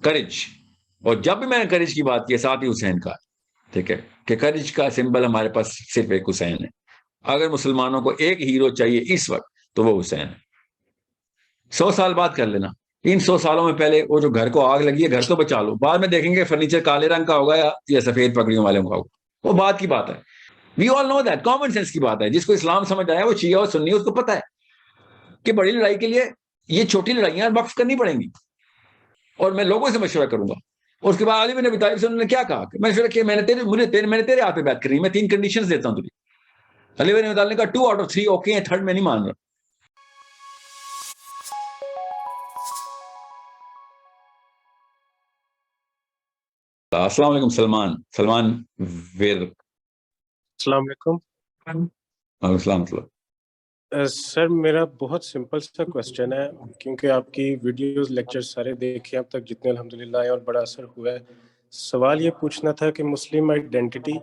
Courage. اور جب بھی میں نے کریج کی بات کی ساتھ ہی حسین کا, ٹھیک ہے, کہ کریج کا سمبل ہمارے پاس صرف ایک حسین ہے. اگر مسلمانوں کو ایک ہیرو چاہیے اس وقت تو وہ حسین ہے. 100 سال بعد کر لینا, ان 100 سالوں میں پہلے وہ جو گھر کو آگ لگی ہے گھر تو بچا لو, بعد میں دیکھیں گے فرنیچر کالے رنگ کا ہوگا یا سفید پگڑیوں والے کا ہوگا, وہ بات کی بات ہے. وی آل نو دیٹ, کامن سینس کی بات ہے. جس کو اسلام سمجھ آیا وہ شیعہ اور سنی, اس کو پتا ہے کہ بڑی لڑائی کے لیے یہ چھوٹی لڑائیاں وقف کرنی پڑیں گی. اور میں لوگوں سے مشورہ کروں گا. اور اس کے بعد علی بن ابی طالب سے انہوں نے کیا کہا کہ مشورہ کیا, میں نے تیرے ہاتھ پہ بیعت کری, میں 3 کنڈیشنز دیتا ہوں تجھے. علی بن ابی طالب نے کہا 2 out of 3 اوکے ہیں, 3rd میں نہیں مان رہا. السلام علیکم سلمان ویر. السلام علیکم. السلام علیکم. سر میرا بہت سمپل سا کوشچن ہے, کیونکہ آپ کی ویڈیوز لیکچر سارے دیکھے اب تک جتنے الحمدللہ ہیں اور بڑا اثر ہوا ہے. سوال یہ پوچھنا تھا کہ مسلم آئیڈینٹی,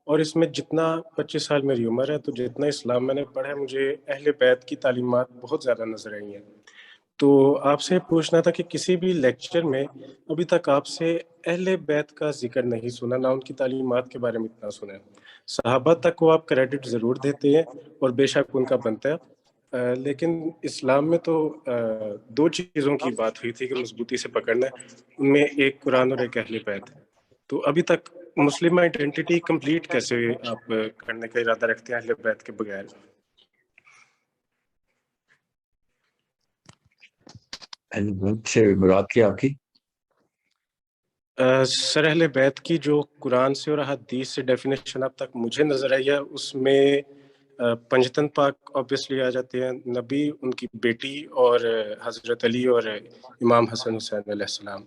اور اس میں جتنا 25 سال میری عمر ہے تو جتنا اسلام میں نے پڑھا ہے, مجھے اہل بیت کی تعلیمات بہت زیادہ نظر آئی ہیں. تو آپ سے پوچھنا تھا کہ کسی بھی لیکچر میں ابھی تک آپ سے اہل بیت کا ذکر نہیں سنا, نہ ان کی تعلیمات کے بارے میں اتنا سنا ہے. صحابہ تک کو آپ کریڈٹ ضرور دیتے ہیں اور بے شک ان کا بنتا ہے, لیکن اسلام میں تو 2 چیزوں کی بات ہوئی تھی کہ مضبوطی سے پکڑنا ہے, ان میں ایک قرآن اور ایک اہل بیت. تو ابھی تک مسلم آئیڈینٹی کمپلیٹ کیسے آپ کرنے کا ارادہ رکھتے ہیں اہل بیت کے بغیر؟ سے مراد کیا آپ کی؟ سر اہل بیت کی جو قرآن سے اور حدیث سے ڈیفینیشن اب تک مجھے نظر آئی ہے, اس میں پنجتن پاک آبویسلی آ جاتے ہیں, نبی, ان کی بیٹی اور حضرت علی اور امام حسن حسین علیہ السلام.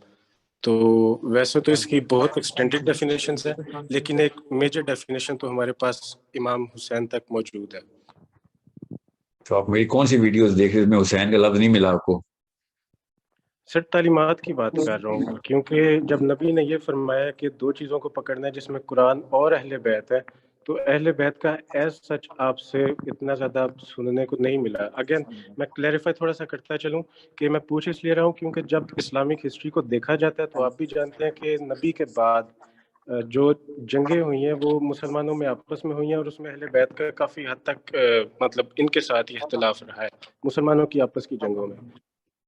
تو ویسے تو اس کی بہت ایکسٹینڈڈ ڈیفینیشنز ہیں, لیکن ایک میجر ڈیفینیشن تو ہمارے پاس امام حسین تک موجود ہے. تو آپ میری کون سی ویڈیوز دیکھ رہے ہیں, میں حسین کا لفظ نہیں ملا آپ کو؟ سر تعلیمات کی بات کر رہا ہوں, کیونکہ جب نبی نے یہ فرمایا کہ 2 چیزوں کو پکڑنا ہے جس میں قرآن اور اہل بیت ہے, تو اہل بیت کا ایز سچ آپ سے اتنا زیادہ سننے کو نہیں ملا. اگین میں کلیریفائی تھوڑا سا کرتا چلوں کہ میں پوچھ اس لیے رہا ہوں کیونکہ جب اسلامک ہسٹری کو دیکھا جاتا ہے تو آپ بھی جانتے ہیں کہ نبی کے بعد جو جنگیں ہوئی ہیں وہ مسلمانوں میں آپس میں ہوئی ہیں, اور اس میں اہل بیت کا کافی حد تک مطلب ان کے ساتھ ہی اختلاف رہا ہے مسلمانوں کی آپس کی جنگوں میں.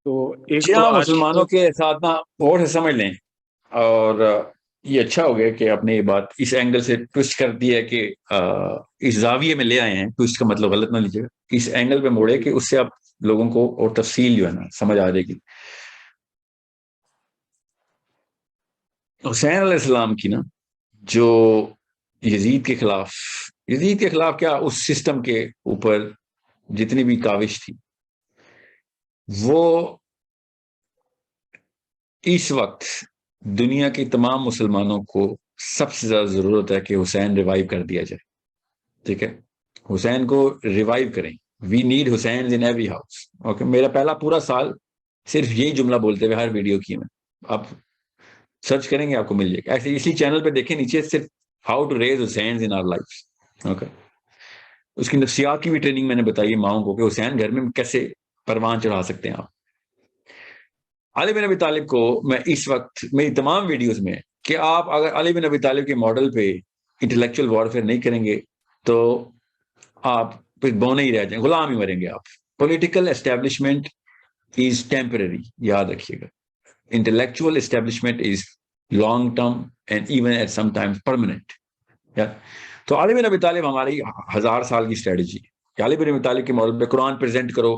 تو ایک جی تو ہاں, آج مسلمانوں کے ساتھ نا اور سے سمجھ لیں. اور یہ اچھا ہو گیا کہ آپ نے یہ بات اس اینگل سے ٹوسٹ کر دی ہے کہ اس زاویے میں لے آئے ہیں. ٹوسٹ کا مطلب غلط نہ لیجیے گا, اس اینگل پہ موڑے کہ اس سے آپ لوگوں کو اور تفصیل جو ہے نا سمجھ آ جائے گی. حسین علیہ السلام کی نا جو یزید کے خلاف کیا, اس سسٹم کے اوپر جتنی بھی کاوش تھی, وہ اس وقت دنیا کے تمام مسلمانوں کو سب سے زیادہ ضرورت ہے کہ حسین ریوائیو کر دیا جائے. ٹھیک ہے, حسین کو ریوائیو کریں. We need Hussain in every house. Okay, میرا پہلا پورا سال صرف یہی جملہ بولتے ہوئے ہر ویڈیو کی میں, آپ سرچ کریں گے آپ کو مل جائے گا. ایسے اسی چینل پہ دیکھیں نیچے صرف how to raise Hussain in our life. Okay, اس کی نفسیات کی بھی ٹریننگ میں نے بتائی ماؤں کو کہ حسین گھر میں کیسے پروان چڑھا سکتے ہیں آپ. علی بن ابی طالب کو میں اس وقت میری تمام ویڈیوز میں کہ آپ اگر علی بن ابی طالب کے ماڈل پہ انٹلیکچوئل وارفیئر نہیں کریں گے تو آپ پھر بونے ہی رہ جائیں, غلام ہی مریں گے آپ. پولیٹیکل اسٹیبلشمنٹ از ٹیمپرری, یاد رکھیے گا. Intellectual establishment is long term and even at some times permanent. تو علی بن ابی طالب ہماری 1000 سال کی اسٹریٹجی ہے کہ علی بن ابی طالب کے ماڈل پہ قرآن پریزنٹ کرو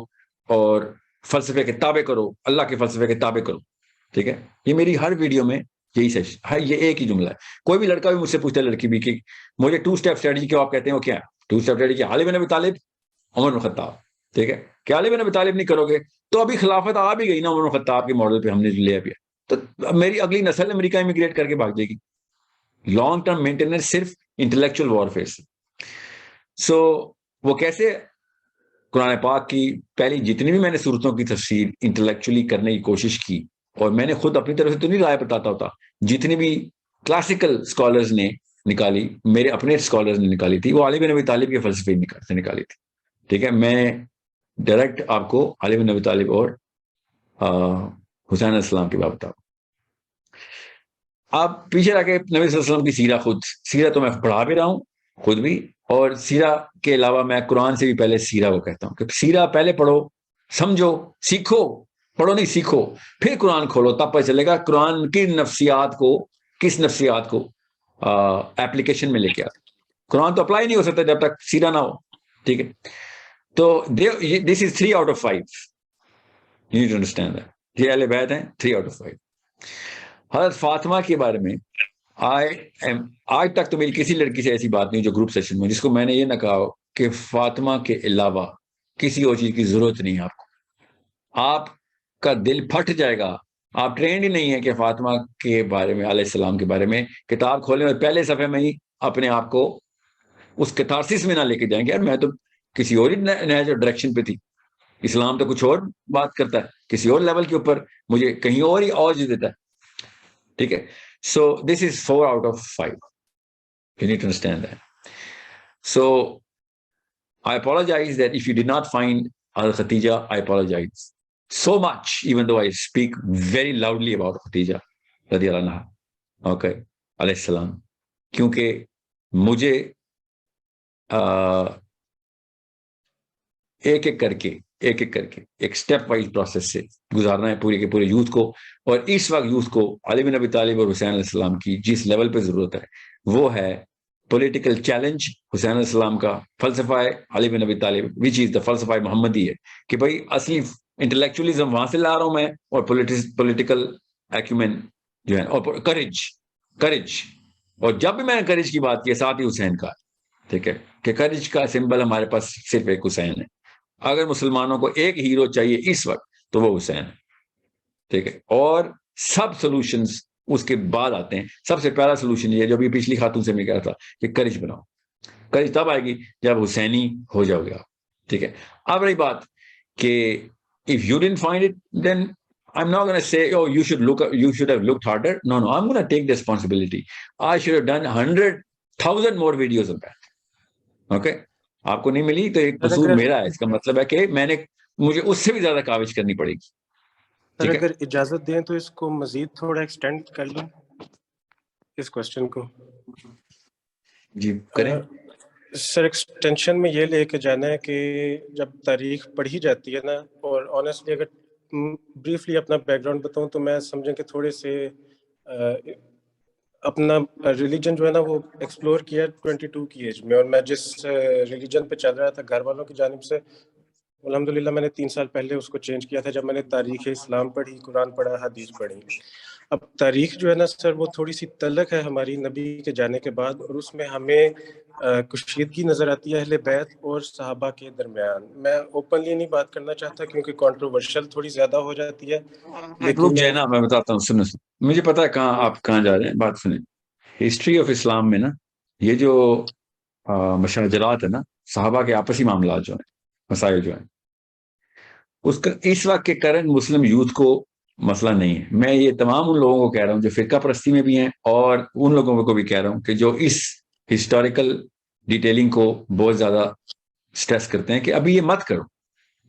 اور فلسفے کے تابع کرو, اللہ کے فلسفے کے تابع کرو. ٹھیک ہے, یہ میری ہر ویڈیو میں یہی سیشن ہے, یہ ایک ہی جملہ ہے. کوئی بھی لڑکا بھی مجھ سے پوچھتا ہے, لڑکی بھی, کہ مجھے 2 اسٹیپ اسٹریٹجی کیوں آپ کہتے ہیں, وہ کیا ہے 2 اسٹیپ اسٹریٹجی؟ کیا علی بن ابی طالب, عمر بن خطاب. ٹھیک ہے, کہ علی بن ابی طالب نہیں کرو گے تو ابھی خلافت آ بھی گئی نا عمر بن خطاب کے ماڈل پہ ہم نے لے اب, تو میری اگلی نسل امریکہ امیگریٹ کر کے بھاگ جائے گی. لانگ ٹرم مینٹیننس صرف انٹلیکچوئل وارفیئر سے. سو وہ کیسے, قرآن پاک کی پہلی جتنی بھی میں نے صورتوں کی تفسیر انٹلیکچولی کرنے کی کوشش کی, اور میں نے خود اپنی طرف سے تو نہیں رائے بتاتا ہوتا, جتنی بھی کلاسیکل اسکالرز نے نکالی, میرے اپنے اسکالرز نے نکالی تھی, وہ علی بن ابی طالب کے فلسفے سے نکالی تھی. ٹھیک ہے, میں ڈائریکٹ آپ کو علی بن ابی طالب اور حسین علیہ السلام کی بات بتاؤں. آپ پیچھے رہ کے نبی صلی اللہ علیہ وسلم کی سیرہ، خود سیرہ تو میں پڑھا بھی رہا ہوں خود بھی، اور سیرہ کے علاوہ میں قرآن سے بھی پہلے سیرہ کو کہتا ہوں کہ سیرہ پہلے پڑھو، سمجھو، سیکھو، پڑھو نہیں سیکھو، پھر قرآن کھولو، تب پتہ چلے گا قرآن کی نفسیات کو، کس نفسیات کو ایپلیکیشن میں لے کے آتے. قرآن تو اپلائی نہیں ہو سکتا جب تک سیرہ نہ ہو. ٹھیک ہے، تو دس از 3 out of 5. You need to understand that. یہ اہل بیت ہیں 3 out of 5. حضرت فاطمہ کے بارے میں آج تک تو میری کسی لڑکی سے ایسی بات نہیں جو گروپ سیشن میں جس کو میں نے یہ نہ کہا ہو کہ فاطمہ کے علاوہ کسی اور چیز کی ضرورت نہیں ہے آپ کو. آپ کا دل پھٹ جائے گا. آپ ٹرینڈ ہی نہیں ہے کہ فاطمہ کے بارے میں، علیہ السلام کے بارے میں کتاب کھولیں اور پہلے صفحے میں ہی اپنے آپ کو اس کتارسس میں نہ لے کے جائیں گے. یار میں تو کسی اور ہی ڈائریکشن پہ تھی. اسلام تو کچھ اور بات کرتا ہے، کسی اور لیول کے اوپر مجھے کہیں اور ہی اوج دیتا ہے. ٹھیک ہے، سو دس از 4 out of 5. You need to understand that. So I apologize that if you did not find Al-Khatija, I apologize so much, even though I speak very loudly about Khatija radiyallahu anha, okay, alayhi salam, کیونکہ مجھے ایک ایک کر کے ایک step wise process سے گزارنا ہے پورے کے پورے یوتھ کو. اور اس وقت یوتھ کو علی بن ابی طالب اور حسین علیہ السلام کی جس لیول پہ ضرورت ہے وہ ہے پولیٹیکل چیلنج. حسین علیہ السلام کا فلسفہ ہے علی بن ابی طالب وچ از دا فلسفہ محمدی ہے کہ بھائی اصلی انٹلیکچولیزم وہاں سے لا رہا ہوں میں، اور پولیٹیکل ایکومین جو ہے، اور کرج. اور جب بھی میں نے کرج کی بات کی ساتھ ہی حسین کا، ٹھیک ہے، کہ کرج کا سمبل ہمارے پاس صرف ایک حسین ہے. اگر مسلمانوں کو ایک ہیرو چاہیے اس وقت تو وہ حسین ہے. ٹھیک ہے، اور سب سولوشنز اس کے بعد آتے ہیں. سب سے پہلا سولوشن یہ جو بھی پچھلی خاتون سے میں کہا تھا کہ کرج بناؤ. کرج تب آئے گی جب حسینی ہو جاؤ گے آپ. ٹھیک ہے، اب رہی بات کہ if you didn't find it, then I'm not going to say, oh, you should have looked harder. No, I'm going to take the responsibility. I should have done 100,000 more videos of that. Okay? آپ کو نہیں ملی تو ایک قصور میرا ہے. اس کا مطلب ہے کہ مجھے اس سے بھی زیادہ کاوش کرنی پڑے گی. سر اگر اجازت دیں تو اس کو مزید تھوڑا ایکسٹینڈ کر لیں اس کوشچن کو. جی کریں سر. ایکسٹینشن میں یہ لے کے جانا ہے کہ جب تاریخ پڑھی جاتی ہے نا، اور آنیسٹلی اگر بریفلی اپنا بیک گراؤنڈ بتاؤں تو میں سمجھیں کہ تھوڑے سے اپنا ریلیجن جو ہے نا وہ ایکسپلور کیا 22 کی ایج میں. اور میں جس ریلیجن پہ چل رہا تھا گھر والوں کی جانب سے، الحمدللہ میں نے 3 سال پہلے اس کو چینج کیا تھا جب میں نے تاریخ اسلام پڑھی، قرآن پڑھا، حدیث پڑھی. اب تاریخ جو ہے نا سر وہ تھوڑی سی تلخ ہے ہماری نبی کے جانے کے بعد، اور اس میں ہمیں کشیدگی نظر آتی ہے اہل بیت اور صحابہ کے درمیان. میں اوپنلی نہیں بات کرنا چاہتا کیونکہ کنٹروورشل تھوڑی زیادہ ہو جاتی ہے، لیکن جائے نا میں بتاتا ہوں. سنو مجھے پتا ہے آپ کہاں جا رہے ہیں. بات سنیں، ہسٹری آف اسلام میں نا یہ جو مشاجرات ہے نا، صحابہ کے آپسی معاملات جو ہیں، مسائل جو ہیں، اس کا اس وقت کے کرنٹ مسلم یوتھ کو مسئلہ نہیں ہے. میں یہ تمام ان لوگوں کو کہہ رہا ہوں جو فرقہ پرستی میں بھی ہیں، اور ان لوگوں کو بھی کہہ رہا ہوں کہ جو اس ہسٹوریکل ڈیٹیلنگ کو بہت زیادہ سٹریس کرتے ہیں کہ ابھی یہ مت کرو،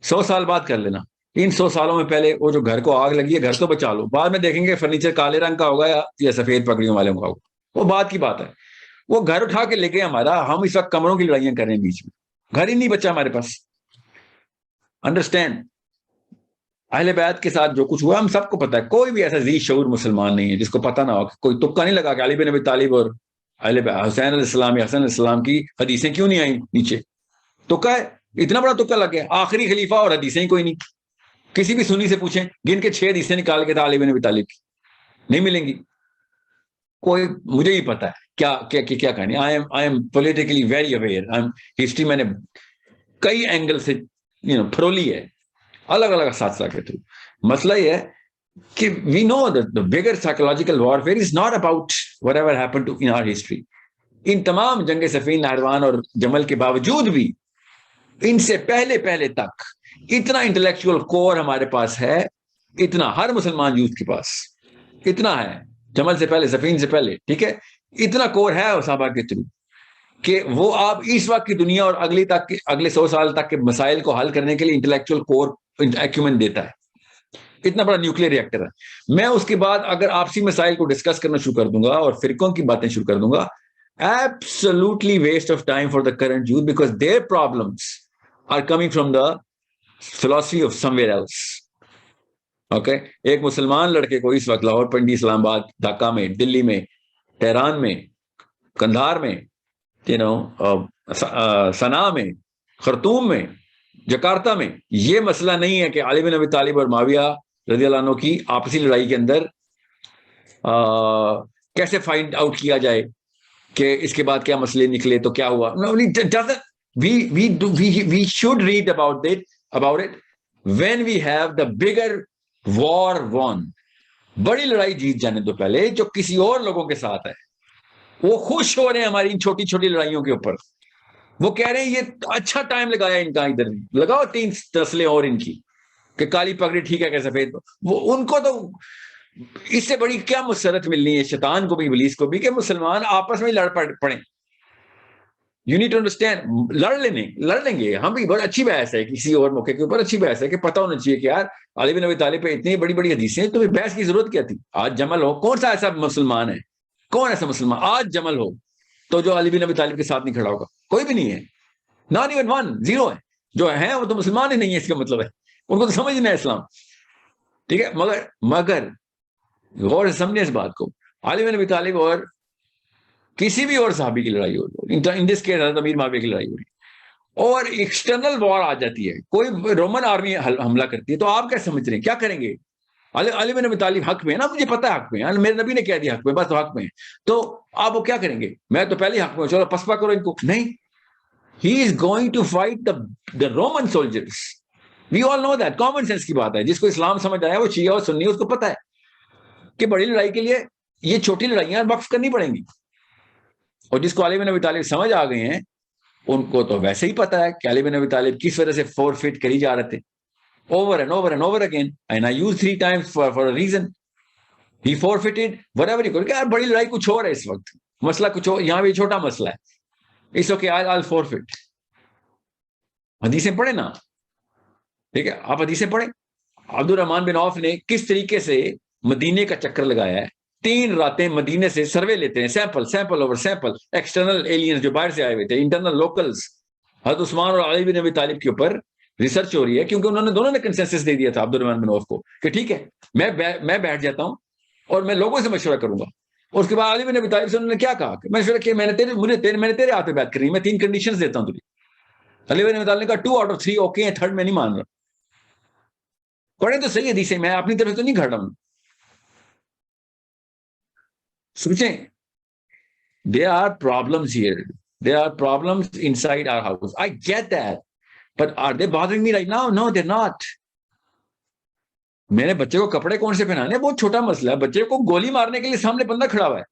100 سال بعد کر لینا. ان 100 سالوں میں پہلے وہ جو گھر کو آگ لگی ہے گھر تو بچا لو، بعد میں دیکھیں گے فرنیچر کالے رنگ کا ہوگا یا سفید پگڑیوں والوں کا ہوگا، وہ بات کی بات ہے. وہ گھر اٹھا کے لے گئے ہمارا، ہم اس وقت کمروں کی لڑائیاں کر رہے ہیں بیچ میں، گھر ہی نہیں بچا ہمارے پاس. انڈرسٹینڈ، اہل بیت کے ساتھ جو کچھ ہوا ہم سب کو پتا ہے. کوئی بھی ایسا ذی شعور مسلمان نہیں ہے جس کو پتہ نہ ہو. کوئی تکا نہیں لگا کہ علی بن ابی طالب اور حسین علیہ السلام یا حسن علیہ السلام کی حدیثیں کیوں نہیں آئیں نیچے. تکا ہے، اتنا بڑا تکا لگ گیا. آخری خلیفہ اور حدیثیں ہی کوئی نہیں. کسی بھی سنی سے پوچھیں، گن کے 6 حدیثیں نکال کے تھا علی بن ابی طالب کی، نہیں ملیں گی. کوئی مجھے ہی پتا ہے کیا کہانی. I am politically very aware. History میں نے کئی اینگل سے پھرولی ہے، الگ الگ اساتذہ کے تھرو. مسئلہ یہ ہے کہ وی نو that the bigger psychological warfare is not about whatever happened in our history. ان تمام جنگ صفین، نہروان اور جمل کے باوجود بھی ان سے پہلے تک اتنا انٹلیکچوئل کور ہمارے پاس ہے، اتنا ہر مسلمان یوتھ کے پاس اتنا ہے. جمل سے پہلے، سفین سے پہلے، ٹھیک ہے، اتنا کور ہے صحابہ کے تھرو کہ وہ آپ اس وقت کی دنیا اور اگلے 100 سال تک کے مسائل کو حل کرنے کے لیے انٹلیکچوئل کور ایکومن دیتا ہے. اتنا بڑا نیوکلیر ریئیکٹر ہے. میں اس کے بعد اگر آپسی مسائل کو ڈسکس کرنا شروع کر دوں گا اور فرقوں کی باتیں شروع کر دوں گا, absolutely waste of time for the current youth, because their problems are coming from the philosophy of somewhere else. Okay, ایک مسلمان لڑکے کو اس وقت لاہور, پنڈی, اسلام آباد, ڈھاکہ میں, دلی میں, تہران میں, کندھار میں, صنعاء میں, خرطوم میں, جکارتا میں, یہ مسئلہ نہیں ہے کہ علی بن ابی طالب اور معاویہ رضی اللہ عنہ کی آپسی لڑائی کے اندر کیسے فائنڈ آؤٹ کیا جائے کہ اس کے بعد کیا مسئلے نکلے تو کیا ہوا. We should read about it when we have the bigger war won. بڑی لڑائی جیت جانے تو پہلے, جو کسی اور لوگوں کے ساتھ ہے وہ خوش ہو رہے ہیں ہماری ان چھوٹی چھوٹی لڑائیوں کے اوپر. وہ کہہ رہے ہیں یہ اچھا ٹائم لگایا ان کا, ادھر لگاؤ 3 نسلیں اور ان کی, کہ کالی پگڑی ٹھیک ہے کہ سفید. وہ ان کو تو اس سے بڑی کیا مسرت ملنی ہے, شیطان کو بھی ابلیس کو بھی, کہ مسلمان آپس میں لڑ پڑیں. You need to understand. لڑ لیں گے ہم بھی. بہت اچھی بحث ہے, کسی اور موقع کے اوپر اچھی بحث ہے, کہ پتہ ہونا چاہیے کہ یار علی بن ابی طالب پہ اتنی بڑی بڑی حدیثیں ہیں, تمہیں بحث کی ضرورت کیا تھی. آج جمل ہو, کون سا ایسا مسلمان ہے, کون ایسا مسلمان آج جمل ہو تو جو علی بن ابی طالب کے ساتھ نہیں کھڑا ہوگا؟ کوئی بھی نہیں ہے. ناٹ ایون ون, 0 ہے. جو ہیں وہ تو مسلمان ہی نہیں ہے, اس کا مطلب ہے ان کو تو سمجھنا ہے اسلام. ٹھیک ہے, مگر غور سے سمجھیں اس بات کو. علی بن ابی طالب اور کسی بھی اور صحابی کی لڑائی ہو رہی ہے, ان دس کیس حضرت امیر معاویہ کی لڑائی ہو رہی ہے, اور ایکسٹرنل وار آ جاتی ہے, کوئی رومن آرمی حملہ کرتی ہے, تو آپ کیا سمجھ رہے ہیں کیا کریں گے؟ علی بن ابی طالب حق میں ہے نا, مجھے پتا ہے حق میں ہے, میرے نبی نے کہہ دیا حق میں, بس حق میں ہے, تو آپ وہ کیا کریں گے؟ میں تو پہلے حق میں, چلو پسپا کرو ان کو. نہیں, he is going to fight the Roman soldiers. We all know that. Common sense کی بات ہے, جس کو اسلام سمجھ آیا وہ شیعہ اور سنی, اس کو پتا ہے کہ بڑی لڑائی کے لیے یہ چھوٹی لڑائیاں وقف کرنی پڑیں گی. اور جس کو علی بن ابی طالب سمجھ آ گئے ہیں, ان کو تو ویسے ہی پتا ہے کہ علی بن ابی طالب کس وجہ سے فورفیٹ کری جا رہے تھے, over and over and over again, and I use 3 times for a reason. He forfeited whatever he could. کہ بڑی لڑائی کچھ اور ہے اس وقت, مسئلہ کچھ اور, یہاں بھی چھوٹا مسئلہ ہے, اس وقت I'll forfeit. حدیثیں پڑھیں نا, ٹھیک ہے, آپ حدیثیں پڑھیں. عبد الرحمن بن عوف نے کس طریقے سے مدینے کا چکر لگایا ہے, 3 راتیں مدینے سے سروے لیتے ہیں, sample over sample, external aliens جو باہر سے آئے ہوئے تھے, انٹرنل لوکلز. حضرت عثمان اور علی بن ابی طالب کے اوپر ریسرچ ہو رہی ہے, کیونکہ انہوں نے دونوں نے کنسنسس دے دیا تھا عبد الرحمن بن عوف کو کہ ٹھیک ہے میں بیٹھ جاتا ہوں اور میں لوگوں سے مشورہ کروں گا. اور اس کے بعد علی بن ابی طالب سے انہوں نے کیا کہا کہ مشورہ کیا, میں نے تیرے ہاتھ پہ بات کری, میں 3 کنڈیشنز دیتا ہوں تجھے. علی بن ابی طالب نے کہا 2 out of 3 اوکے ہیں, 3rd میں نہیں مان رہا. پڑھیں تو صحیح حدیثیں, میں اپنی طرف تو نہیں کھڑا ہوں. سوچیں, there are problems here, there are problems inside our house. I get that, but are they bothering me right now? No, they're not. میرے بچے کو کپڑے کون سے پہنانے, بہت چھوٹا مسئلہ ہے. بچے کو گولی مارنے کے لیے سامنے بندہ کھڑا ہوا ہے,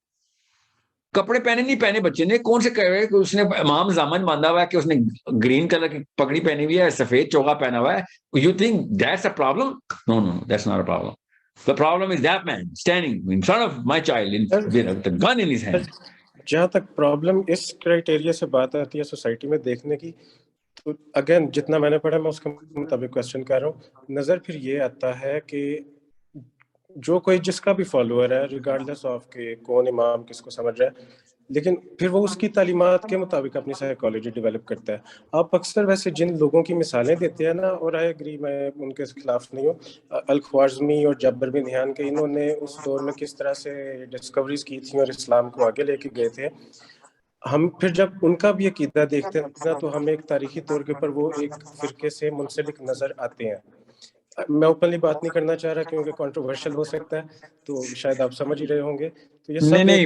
کپڑے پہنے نہیں پہنے بچے نے, کون سے کہے کہ اس نے امام زامن باندھا ہوا ہے, کہ اس نے گرین کلر کی پگڑی پہنی ہوئی ہے, سفید چوغا پہنا ہوا ہے. You think that's a problem? No, that's not a problem. The problem is that man standing in front of my child with a gun in his hand. جہاں تک پرابلم اس کرائٹیریا سے بات آتی ہے سوسائٹی میں دیکھنے کی, تو اگین جتنا میں نے پڑھا میں اس کے مطابق کوشچن کر رہا ہوں. نظر پھر یہ آتا ہے کہ جو کوئی جس کا بھی فالوور ہے, ریگارڈلیس آف کہ کون امام کس کو سمجھ رہا ہے, لیکن پھر وہ اس کی تعلیمات کے مطابق اپنی سائیکالوجی ڈیولپ کرتا ہے. آپ اکثر ویسے جن لوگوں کی مثالیں دیتے ہیں نا, اور آئی ایگری, میں ان کے خلاف نہیں ہوں, الخوارزمی اور جابر بن دھیان کے, انہوں نے اس دور میں کس طرح سے ڈسکوریز کی تھیں اور اسلام کو آگے لے کے گئے تھے. ہم پھر جب ان کا بھی عقیدہ دیکھتے ہیں نا, تو ہمیں ایک تاریخی طور کے اوپر وہ ایک فرقے سے منسلک نظر آتے ہیں. میں اوپنلی بات نہیں کرنا چاہ رہا کیونکہ کنٹروورشل ہو سکتا ہے, تو شاید آپ سمجھ ہی رہے ہوں گے. تو یہ سب نہیں,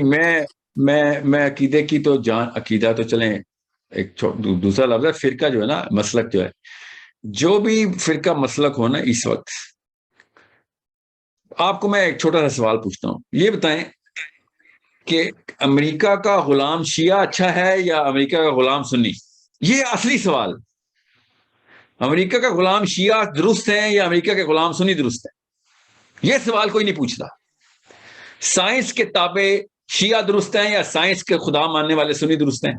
میں عقیدے کی تو عقیدہ تو چلیں, ایک دوسرا لفظ ہے فرقہ جو ہے نا, مسلک جو ہے, جو بھی فرقہ مسلک ہو نا اس وقت. آپ کو میں ایک چھوٹا سا سوال پوچھتا ہوں, یہ بتائیں کہ امریکہ کا غلام شیعہ اچھا ہے یا امریکہ کا غلام سنی؟ یہ اصلی سوال. امریکہ کا غلام شیعہ درست ہے یا امریکہ کے غلام سنی درست ہے؟ یہ سوال کوئی نہیں پوچھتا. سائنس کے تابع شیعہ درست ہیں یا سائنس کے خدا ماننے والے سنی درست ہیں؟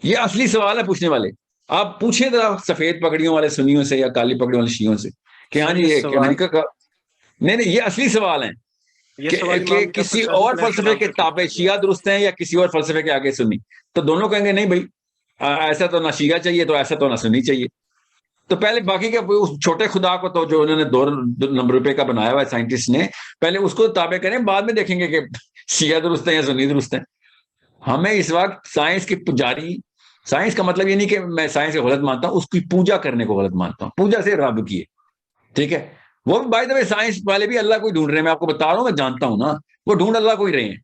یہ اصلی سوال ہے پوچھنے والے. آپ پوچھیں ذرا سفید پگڑیوں والے سنیوں سے یا کالی پگڑیوں والے شیعوں سے کہ ہاں جی امریکہ کا نہیں یہ اصلی سوال ہیں کہ کسی اور فلسفے کے تابع شیعہ درست ہیں یا کسی اور فلسفے کے آگے سنی. تو دونوں کہیں گے نہیں بھائی ایسا تو نہ شیعہ چاہیے تو ایسا تو نہ سنی چاہیے. تو پہلے باقی کے اس چھوٹے خدا کو تو جو انہوں نے 2 نمبر روپے کا بنایا ہوا ہے سائنٹسٹ نے, پہلے اس کو تابع کریں, بعد میں دیکھیں گے کہ شیعہ درست ہیں یا سنی درست ہیں. ہمیں اس وقت سائنس کی پجاری, سائنس کا مطلب یہ نہیں کہ میں سائنس کو غلط مانتا ہوں, اس کی پوجا کرنے کو غلط مانتا ہوں. پوجا سے رب کی ہے, ٹھیک ہے. وہ بائی دا وے سائنس والے بھی اللہ کو ہی ڈھونڈ رہے ہیں, میں آپ کو بتا رہا ہوں, میں جانتا ہوں نا, وہ ڈھونڈ اللہ کو ہی رہے ہیں.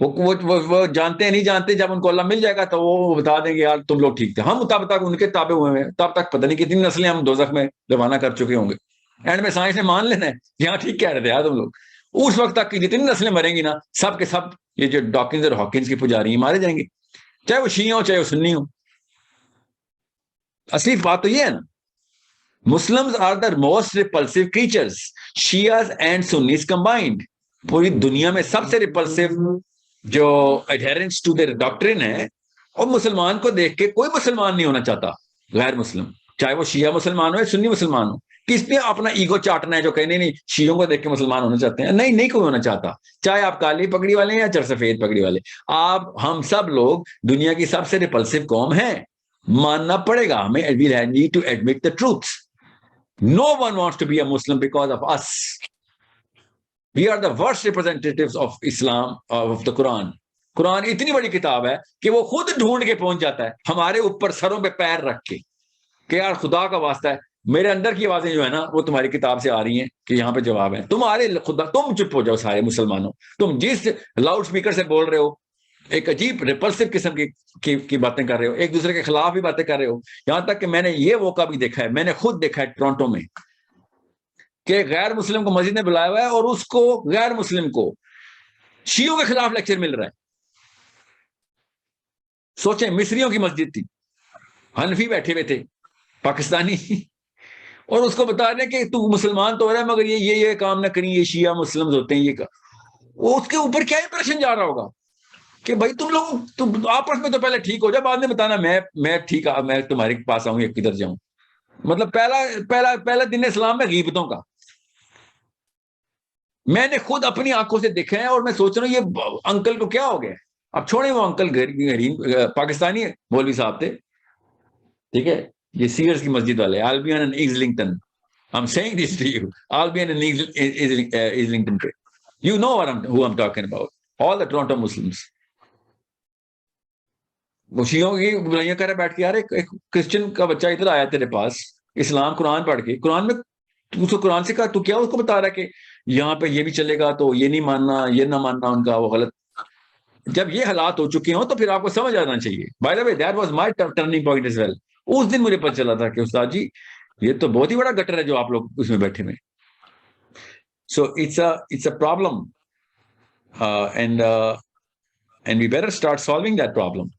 وہ جانتے ہیں نہیں جانتے, جب ان کو اللہ مل جائے گا تو وہ بتا دیں گے یار تم لوگ ٹھیک تھے. ہم تب تک ان کے تابع ہوئے ہیں, تب تک پتہ نہیں کتنی نسلیں ہم دوزخ میں روانہ کر چکے ہوں گے. اینڈ میں سائنس نے مان لینا ہے کہ ہاں ٹھیک کہہ رہے تھے یار تم لوگ. اس وقت تک کی جتنی نسلیں مریں گی نا, سب کے سب یہ جو ڈاکنز اور ہاکنز کی پجاری ہیں مارے جائیں گے, چاہے وہ شیعہ ہو چاہے وہ سنی ہو. اصلی بات تو یہ ہے نا, Muslims are the most repulsive creatures, Shias and Sunnis combined. پوری دنیا میں سب سے repulsive جو adherents to their doctrine ہے, اور مسلمان کو دیکھ کے کوئی مسلمان نہیں ہونا چاہتا غیر مسلم, چاہے وہ شیعہ مسلمان ہو یا سنی مسلمان ہو. کس نے اپنا ایگو چاٹنا ہے جو کہنے نہیں شیعوں کو دیکھ کے مسلمان ہونا چاہتے ہیں؟ نہیں کوئی ہونا چاہتا, چاہے آپ کالی پگڑی والے ہیں یا چرسفید پگڑی والے. ہم سب لوگ دنیا کی سب سے repulsive قوم ہیں, ماننا پڑے گا ہمیں. we need to admit the truth. No one wants to be a Muslim because of us. We are the worst representatives of Islam, of the Quran. قرآن اتنی بڑی کتاب ہے کہ وہ خود ڈھونڈ کے پہنچ جاتا ہے ہمارے اوپر سروں پہ پیر رکھ کے کہ یار خدا کا واسطہ ہے, میرے اندر کی آوازیں جو ہے نا وہ تمہاری کتاب سے آ رہی ہیں کہ یہاں پہ جواب ہے. تمہارے خدا, تم چپ ہو جاؤ سارے مسلمانوں, تم جس لاؤڈ اسپیکر سے بول رہے ہو ایک عجیب ریپلسو قسم کی باتیں کر رہے ہو, ایک دوسرے کے خلاف بھی باتیں کر رہے ہو. یہاں تک کہ میں نے یہ موقع بھی دیکھا ہے, میں نے خود دیکھا ہے ٹورانٹو میں, کہ غیر مسلم کو مسجد میں بلایا ہوا ہے اور اس کو غیر مسلم کو شیعوں کے خلاف لیکچر مل رہا ہے. سوچیں, مصریوں کی مسجد تھی, حنفی بیٹھے ہوئے تھے پاکستانی, اور اس کو بتا رہے ہیں کہ تو مسلمان تو ہو رہا ہے مگر یہ کام نہ کریں, یہ شیعہ مسلم ہوتے ہیں. یہ وہ اس کے اوپر کیا امپریشن جا رہا ہوگا کہ بھائی تم آپس میں تو پہلے ٹھیک ہو جائے, بعد میں بتانا میں ٹھیک میں تمہارے پاس آؤں یا کدھر جاؤں. مطلب پہلا دن اسلام میں غیبتوں کا. میں نے خود اپنی آنکھوں سے دیکھا ہے, اور میں سوچ رہا ہوں یہ انکل کو کیا ہو گیا. اب چھوڑیں وہ انکل پاکستانی مولوی صاحب تھے, ٹھیک ہے, یہ سیئرز کی مسجد والے, آلبین and ایزلنگٹن. I'm saying this to you, Albion and Islington. You know who I'm talking about. All the Toronto Muslims. وہ شیعوں کی برائیاں کر رہے بیٹھ کے, یار ایک کرسچن کا بچہ ادھر آیا تیرے پاس اسلام قرآن پڑھ کے, قرآن میں تو قرآن سے کہا تو کیا اس کو بتا رہا ہے کہ یہاں پہ یہ بھی چلے گا تو یہ نہیں ماننا, یہ نہ ماننا ان کا, وہ غلط. جب یہ حالات ہو چکے ہوں تو پھر آپ کو سمجھ آنا چاہیے. By the way, that was my turning point as well. اس دن مجھے پتہ چلا تھا کہ استاد جی یہ تو بہت ہی بڑا گٹر ہے جو آپ لوگ اس میں بیٹھے ہوئے. So it's a problem, and we better start solving that problem.